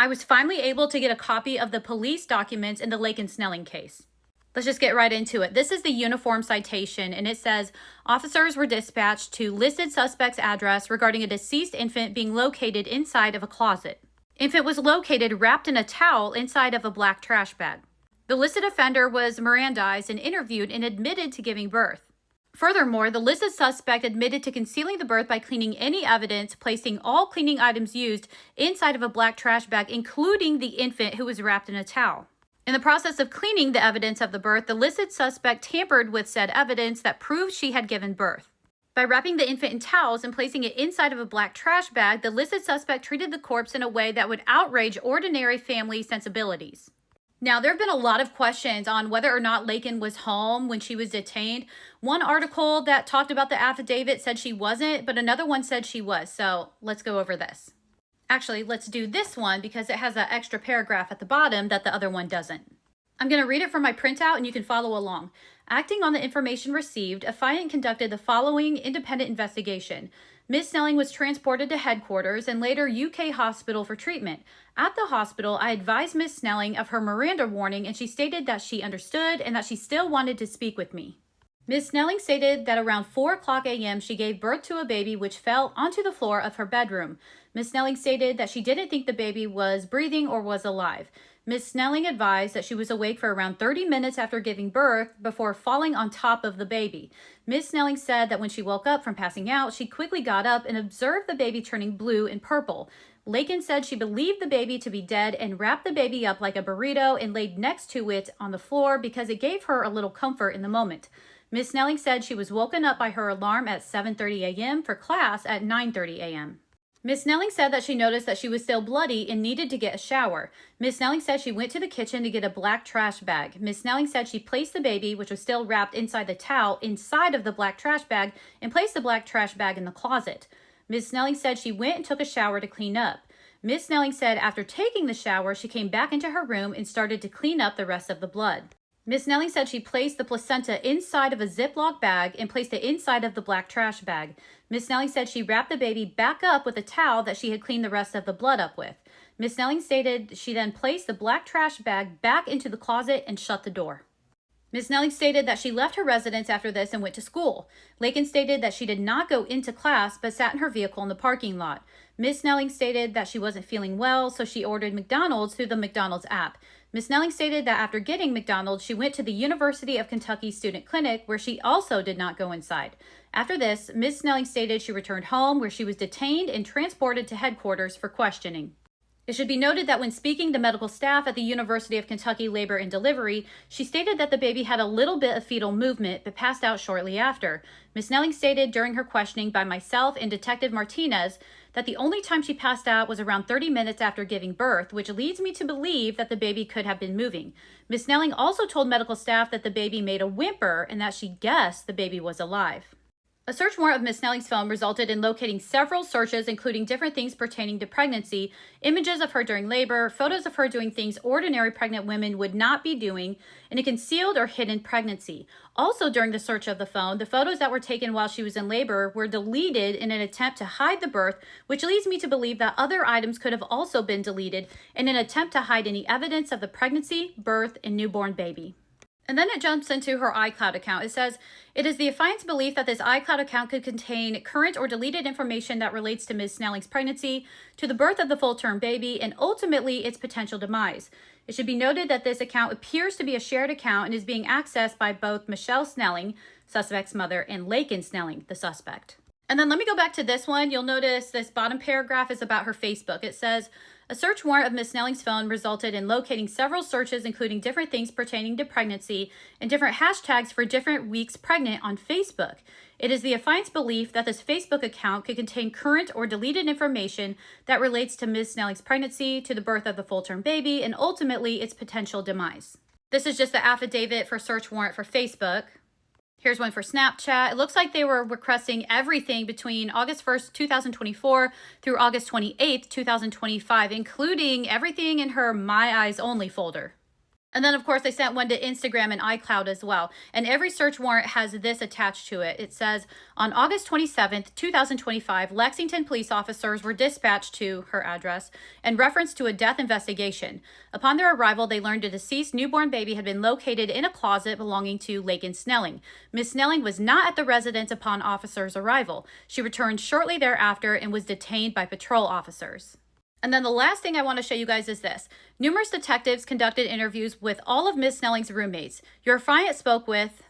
I was finally able to get a copy of the police documents in the Laken Snelling case. Let's just get right into it. This is the uniform citation, and it says, officers were dispatched to listed suspect's address regarding a deceased infant being located inside of a closet. Infant was located wrapped in a towel inside of a black trash bag. The listed offender was Mirandized and interviewed and admitted to giving birth. Furthermore, the listed suspect admitted to concealing the birth by cleaning any evidence, placing all cleaning items used inside of a black trash bag, including the infant who was wrapped in a towel. In the process of cleaning the evidence of the birth, the listed suspect tampered with said evidence that proved she had given birth. By wrapping the infant in towels and placing it inside of a black trash bag, the listed suspect treated the corpse in a way that would outrage ordinary family sensibilities. Now, there have been a lot of questions on whether or not Laken was home when she was detained. One article that talked about the affidavit said she wasn't, but another one said she was. So let's go over this. Actually, let's do this one because it has that extra paragraph at the bottom that the other one doesn't. I'm going to read it from my printout and you can follow along. Acting on the information received, affiant conducted the following independent investigation. Ms. Snelling was transported to headquarters and later UK hospital for treatment. At the hospital, I advised Ms. Snelling of her Miranda warning and she stated that she understood and that she still wanted to speak with me. Ms. Snelling stated that around 4:00 a.m. she gave birth to a baby which fell onto the floor of her bedroom. Ms. Snelling stated that she didn't think the baby was breathing or was alive. Ms. Snelling advised that she was awake for around 30 minutes after giving birth before falling on top of the baby. Ms. Snelling said that when she woke up from passing out, she quickly got up and observed the baby turning blue and purple. Laken said she believed the baby to be dead and wrapped the baby up like a burrito and laid next to it on the floor because it gave her a little comfort in the moment. Ms. Snelling said she was woken up by her alarm at 7:30 a.m. for class at 9:30 a.m. Ms. Snelling said that she noticed that she was still bloody and needed to get a shower. Ms. Snelling said she went to the kitchen to get a black trash bag. Ms. Snelling said she placed the baby, which was still wrapped inside the towel, inside of the black trash bag and placed the black trash bag in the closet. Ms. Snelling said she went and took a shower to clean up. Ms. Snelling said after taking the shower, she came back into her room and started to clean up the rest of the blood. Ms. Snelling said she placed the placenta inside of a Ziploc bag and placed it inside of the black trash bag. Ms. Snelling said she wrapped the baby back up with a towel that she had cleaned the rest of the blood up with. Ms. Snelling stated she then placed the black trash bag back into the closet and shut the door. Ms. Snelling stated that she left her residence after this and went to school. Laken stated that she did not go into class but sat in her vehicle in the parking lot. Ms. Snelling stated that she wasn't feeling well, so she ordered McDonald's through the McDonald's app. Ms. Snelling stated that after getting McDonald's, she went to the University of Kentucky Student Clinic, where she also did not go inside. After this, Ms. Snelling stated she returned home, where she was detained and transported to headquarters for questioning. It should be noted that when speaking to medical staff at the University of Kentucky Labor and Delivery, she stated that the baby had a little bit of fetal movement but passed out shortly after. Ms. Snelling stated during her questioning by myself and Detective Martinez that the only time she passed out was around 30 minutes after giving birth, which leads me to believe that the baby could have been moving. Ms. Snelling also told medical staff that the baby made a whimper and that she guessed the baby was alive. A search warrant of Ms. Snelling's phone resulted in locating several searches, including different things pertaining to pregnancy, images of her during labor, photos of her doing things ordinary pregnant women would not be doing, and a concealed or hidden pregnancy. Also, during the search of the phone, the photos that were taken while she was in labor were deleted in an attempt to hide the birth, which leads me to believe that other items could have also been deleted in an attempt to hide any evidence of the pregnancy, birth, and newborn baby. And then it jumps into her iCloud account. It says, it is the affiant's belief that this iCloud account could contain current or deleted information that relates to Ms. Snelling's pregnancy, to the birth of the full-term baby, and ultimately its potential demise. It should be noted that this account appears to be a shared account and is being accessed by both Michelle Snelling, suspect's mother, and Laken Snelling, the suspect. And then let me go back to this one. You'll notice this bottom paragraph is about her Facebook. It says, a search warrant of Ms. Snelling's phone resulted in locating several searches, including different things pertaining to pregnancy and different hashtags for different weeks pregnant on Facebook. It is the affiant's belief that this Facebook account could contain current or deleted information that relates to Ms. Snelling's pregnancy, to the birth of the full-term baby, and ultimately its potential demise. This is just the affidavit for search warrant for Facebook. Here's one for Snapchat. It looks like they were requesting everything between August 1st, 2024 through August 28th, 2025, including everything in her My Eyes Only folder. And then, of course, they sent one to Instagram and iCloud as well. And every search warrant has this attached to it. It says, on August 27th, 2025, Lexington police officers were dispatched to her address in reference to a death investigation. Upon their arrival, they learned a deceased newborn baby had been located in a closet belonging to Laken Snelling. Miss Snelling was not at the residence upon officers' arrival. She returned shortly thereafter and was detained by patrol officers. And then the last thing I want to show you guys is this. Numerous detectives conducted interviews with all of Miss Snelling's roommates. Your client spoke with,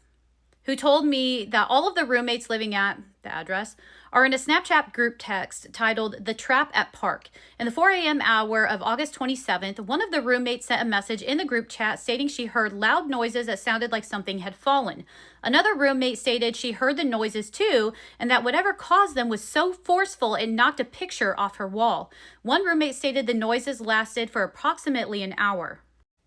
who told me that all of the roommates living at the address are in a Snapchat group text titled The Trap at Park. In the 4 a.m. hour of August 27th, one of the roommates sent a message in the group chat stating she heard loud noises that sounded like something had fallen. Another roommate stated she heard the noises too, and that whatever caused them was so forceful it knocked a picture off her wall. One roommate stated the noises lasted for approximately an hour.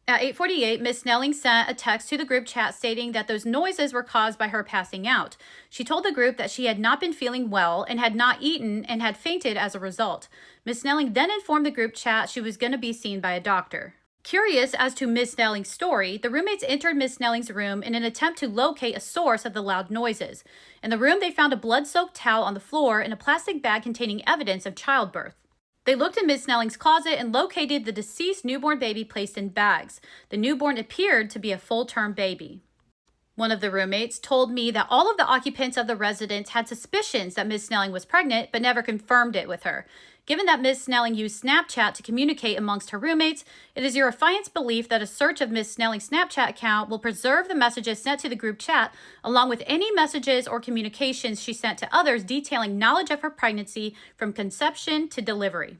At 8:48, Miss Snelling sent a text to the group chat stating that those noises were caused by her passing out. She told the group that she had not been feeling well and had not eaten and had fainted as a result. Miss Snelling then informed the group chat she was going to be seen by a doctor. Curious as to Miss Snelling's story, the roommates entered Miss Snelling's room in an attempt to locate a source of the loud noises. In the room, they found a blood-soaked towel on the floor and a plastic bag containing evidence of childbirth. They looked in Miss Snelling's closet and located the deceased newborn baby placed in bags. The newborn appeared to be a full-term baby. One of the roommates told me that all of the occupants of the residence had suspicions that Miss Snelling was pregnant, but never confirmed it with her. Given that Miss Snelling used Snapchat to communicate amongst her roommates, it is your affiant's belief that a search of Miss Snelling's Snapchat account will preserve the messages sent to the group chat, along with any messages or communications she sent to others detailing knowledge of her pregnancy from conception to delivery.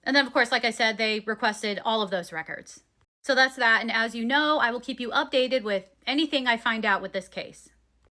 And then, of course, like I said, they requested all of those records. So that's that, and as you know, I will keep you updated with anything I find out with this case.